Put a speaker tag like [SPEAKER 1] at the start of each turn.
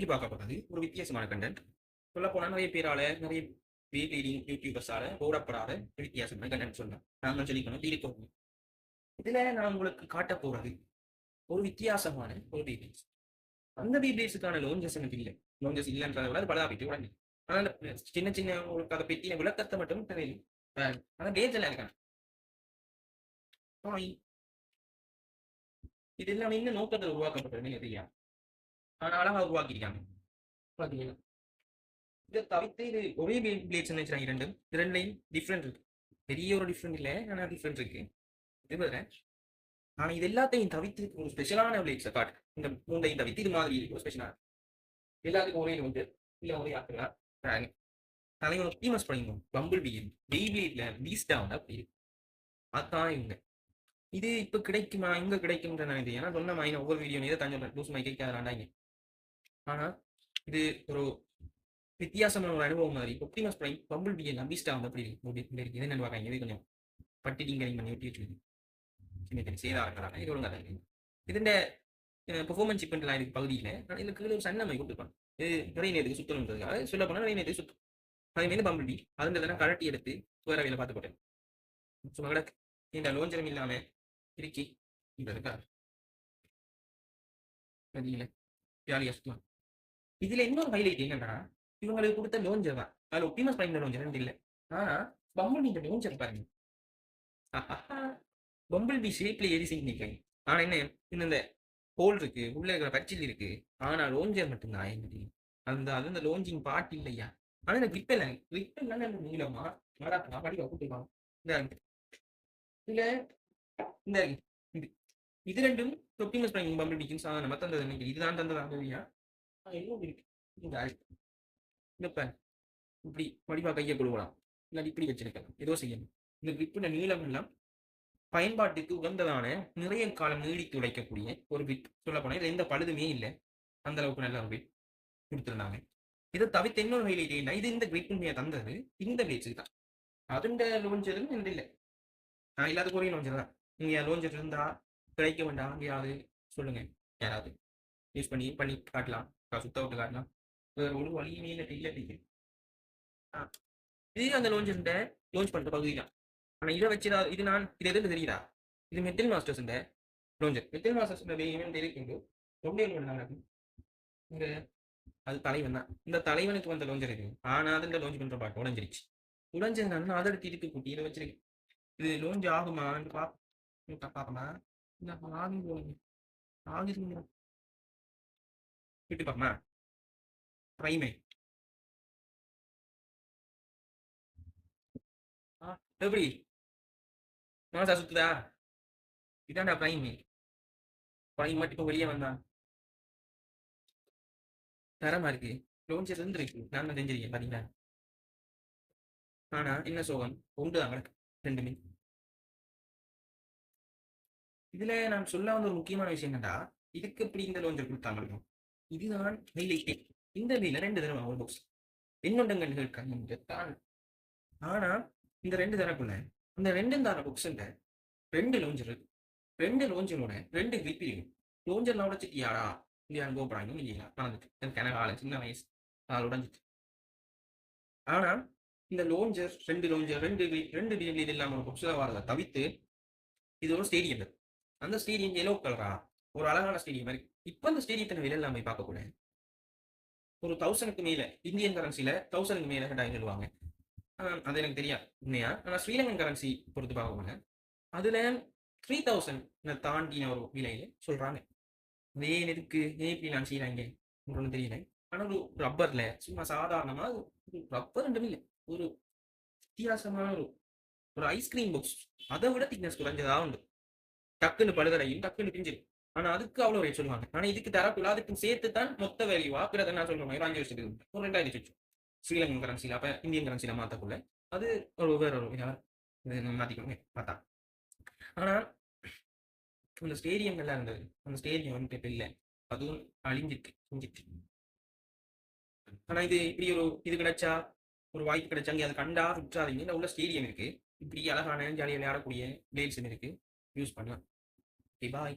[SPEAKER 1] இன்னைக்கு பார்க்க போகிறது ஒரு வித்தியாசமான கண்டென்ட். சொல்ல போனா நிறைய பேரால நிறைய வீட் லீடிங் யூடியூபர்ஸால போடப்படாத ஒரு வித்தியாசமான கண்டென்ட் சொல்லலாம். நாங்கள் சொல்லிக்கணும் இருக்கோம். இதுல நான் உங்களுக்கு காட்ட போறது ஒரு வித்தியாசமான ஒரு பீபிள்ஸ். அந்த பீபிள்ஸுக்கான லோஞ்சஸ் எனக்கு இல்லை. லோஞ்சஸ் இல்லைன்றத விட அது பலதாபிட்டு உடனே. ஆனால் சின்ன சின்ன உங்களுக்கு அதை பற்றிய விளக்கத்தை மட்டும் தெரியும். ஆனால் டேட்ஸ் எல்லாம் இருக்காங்க. இது எல்லாம் இன்னும் நோக்கத்தில் உருவாக்கப்பட்டது நீங்க தெரியாது. ஆனால் அழகா உருவாக்கியிருக்காங்க. பார்த்தீங்கன்னா இதை தவிர்த்து இது ஒரே பிளேட்ஸ் நினைச்சாங்க இரண்டும். இது ரெண்டுலையும் டிஃப்ரெண்ட் இருக்கு. பெரிய ஒரு டிஃப்ரெண்ட் இல்லை, ஆனால் டிஃப்ரெண்ட் இருக்கு. இது வேற. ஆனால் இது எல்லாத்தையும் தவிர்த்து ஒரு ஸ்பெஷலான பிளேட்ஸை காட்டு. இந்த மூண்டையும் தவிர்த்து இது மாதிரி ஒரு ஸ்பெஷலான எல்லாத்துக்கும் ஒரே வந்து இல்லை ஒரே ஆக்குறா தலைவன் ஃபேமஸ் பண்ணிக்கணும். பம்பிள் பீ பெய்பிளேட்ல பீஸ்டா வந்து அப்படி இருக்கு. அதுதான் இவங்க. இது இப்போ கிடைக்குமா இங்க கிடைக்கும்ன்ற நான் இது ஏன்னா சொன்ன மாதிரி ஒவ்வொரு வீடியோ இதை தஞ்சோட லூஸ் மை கேட்காதாண்டாங்க. ஆனால் இது ஒரு வித்தியாசமான ஒரு அனுபவம் மாதிரி ஒப்டிமஸ் பிரைம் பம்பிள் பீ எல்லாம் பீஸ்டா வந்து அப்படி இருக்கு. இது என்ன பார்க்காங்க. இது கொஞ்சம் பட்டி டிங்கரிங் பண்ணி ஒட்டி வச்சுருக்கு. சின்ன சின்ன சேதா இருக்கிறாங்க. இது ஒழுங்காக இருக்கு. இதுண்ட பெர்ஃபார்மன்ஸ் சிப்லாம் இருக்கு பகுதியில். ஆனால் இதுக்கு கீழே ஒரு சன்னமை கொடுத்துருப்பாங்க. இது நிறைய நேரத்துக்கு சுத்தணுன்றதுக்காக சொல்ல போனால் நிறைய நேரத்துக்கு சுத்தம். அதே மாதிரி பம்பிள் பீ அதுன்றதெல்லாம் கரட்டி எடுத்து வேற வேலை பார்த்து போட்டேன். சும்மா கிடக்கு இந்த லோஞ்சரம் இல்லாம இருக்கி இருக்கா ஜாலியா சுத்தலாம். இதுல இன்னொரு ஹைலைட் என்னன்னா இவங்களுக்கு கொடுத்த லோஞ்சர் தான். அதுல ஒப்டிமஸ் பிரைம் லோஞ்சர் இல்லை. ஆனா பம்பிள் பீ லோஞ்சர் பாருங்க. பம்பிள் பீ ஷேப்ல ஏறி சிங் நிற்காங்க. ஆனா என்ன இந்த ஹோல் இருக்கு, உள்ள இருக்கிற பச்சில் இருக்கு. ஆனா லோஞ்சர் மட்டும்தான் என்னது அந்த அது இந்த லோஞ்சிங் பாட்டு இல்லையா. ஆனா இந்த கிரிப் இல்லை. கிரிப் இல்லைன்னா நீளமா மடாக்கா படிக்க கூட்டிருப்பாங்க. இந்த இதுல இந்த இது இது ரெண்டும் ஒப்டிமஸ் பிரைம் பம்பிள் பீக்கும் சாதாரணமா தந்தது. இதுதான் தந்ததாக இல்லையா. இன்னும் இருக்கு. இந்த இப்படி வடிவா கையை கொடுக்கலாம். இல்லாட்டி இப்படி வச்சிருக்கலாம். ஏதோ செய்யணும். இந்த கிரிப்பின நீளம் எல்லாம் பயன்பாட்டுக்கு உகந்ததான நிறைய காலம் நீடித்து உழைக்கக்கூடிய ஒரு பிட். சொல்ல போனா இதுல எந்த பழுதுமே இல்லை. அந்த அளவுக்கு நல்ல ஒரு பிட் கொடுத்துருந்தாங்க. இதை தவிர்த்து இன்னொரு ஹைலைட் என்ன இது இந்த கிரிப் உண்மையை தந்தது இந்த பிளேட்ஸுக்கு தான். அதுண்ட லோஞ்சரும் இந்த இல்லை. நான் இல்லாத குறைய லோஞ்சர் தான். நீங்க லோஞ்சர் இருந்தா கிடைக்க வேண்டாம் யாராவது சொல்லுங்க. யாராவது யூஸ் பண்ணி காட்டலாம். சுத்த விட்டு காட்டலாம். வேற ஒரு வழியுமே இல்லை. இது அந்த லோஞ்ச் பண்ற பகுதி தான். ஆனா இதை வச்சுதா இது நான் இது எதுக்கு தெரியுதா. இது metal masters launcher. Metal masters இருக்கு ரொம்ப நடக்கும். இங்க அது தலைவன் தான். இந்த தலைவனுக்கு வந்த லோஞ்சர் இருக்கு. ஆனா அதுல லோஞ்ச் பண்ற பாட்டு உடஞ்சிருச்சு. உடஞ்சதுனால அதை எடுத்து இதுக்கு கூட்டி இதை வச்சிருக்கு. இது லோஞ்ச் ஆகுமான்னு பாப்பமா இந்த ஆகுது விட்டு பாப்பமா பிரைமே எப்படி மாசா சுத்துதா. இதான்டா பிரைம். பிரைம் மட்டும் இப்போ வெளியே வந்தான் தரமா இருக்கு. லோஞ்சர் இருந்திருக்கு. நான் தான் செஞ்சிருக்கேன் பாத்தீங்களா. ஆனா என்ன சோகம் உண்டு அவங்களுக்கு ரெண்டுமே. இதுல நான் சொல்ல வந்த ஒரு முக்கியமான விஷயம் என்னடா இதுக்கு எப்படி இந்த லோஞ்சர் கொடுத்தாங்க. இதுதான் ஹைலைட்டே. இந்த வீல 2 தடவை ஒரு பாக்ஸ் என்னொண்டங்கள் இருக்காங்க. ஆனா இந்த 2 தரக்குள்ள அந்த 2 தர புக்ஸ்ன்ற 2 லோஞ்சர் 2 லோஞ்சரோட 2 கிரிப் இருக்கு. லோஞ்சர்லாம் உடச்சிட்டியாடா இல்லையான்னு கோபுறாங்க இல்லையா. எனக்கு கனகால சின்ன வயசு அது உடஞ்சிட்டு. ஆனா இந்த லோஞ்சர் 2 லோஞ்சர் 2 டிஎன்டி இது இல்லாம ஒரு புக்ஸ்ல வரதை தவிர்த்து இது ஒரு ஸ்டேடியம். அந்த ஸ்டேடியம் எல்லோ கலரா ஒரு அழகான ஸ்டேடியம் இருக்கு. இப்ப அந்த ஸ்டேடியத்தின் விலை எல்லாமே பார்க்கக்கூடாது. ஒரு 1000க்கு மேல இந்தியன் கரன்சில 1000க்கு மேல கட்டாயம் சொல்லுவாங்க. அது எனக்கு தெரியாது உண்மையா. ஆனா ஸ்ரீலங்கன் கரன்சி பொறுத்து பார்க்கக்கூடாது. அதுல 3000 தாண்டின ஒரு விலையில சொல்றாங்க. அதே எதுக்கு எப்படி நான் செய்யறாங்க ஒன்றும் தெரியல. ஆனா ஒரு ரப்பர்ல சும்மா சாதாரணமா ஒரு ரப்பர் இல்லை ஒரு வித்தியாசமான ஒரு ஐஸ்கிரீம் பாக்ஸ் அதை விட திக்னஸ் குறைஞ்சதா உண்டு. டக்குன்னு பழுதடையும் டக்குன்னு பிஞ்சிடும். ஆனா அதுக்கு அவ்வளவு ரேட் சொல்லுவாங்க. ஆனா இதுக்கு தரப்புல அதுக்கு சேர்த்து தான் மொத்த வேல்யூவா பிறகு நான் சொல்லுவாங்க. ஒரு 5 வருஷத்துக்கு ஒரு 2000 வச்சு ஸ்ரீலங்கன் கரன்சில அப்ப இந்தியன் கரன்சில மாத்தக்குள்ள அது ஒரு வேற ஒரு மாத்திக்கோங்க பார்த்தா. ஆனா அந்த ஸ்டேடியம் எல்லாம் இருந்தது. அந்த ஸ்டேடியம் வந்துட்டு இல்லை. அதுவும் அழிஞ்சிட்டு. ஆனா இது இப்படி ஒரு இது கிடைச்சா ஒரு வாய்ப்பு கிடைச்சா அங்கே அதை கண்டா விட்டுறாதீங்க. உள்ள ஸ்டேடியம் இருக்கு. இப்படி அழகான ஜாலியாக விளையாடக்கூடிய பிளேட்ஸ் இருக்கு. யூஸ் பண்ணலாம். Okay bye.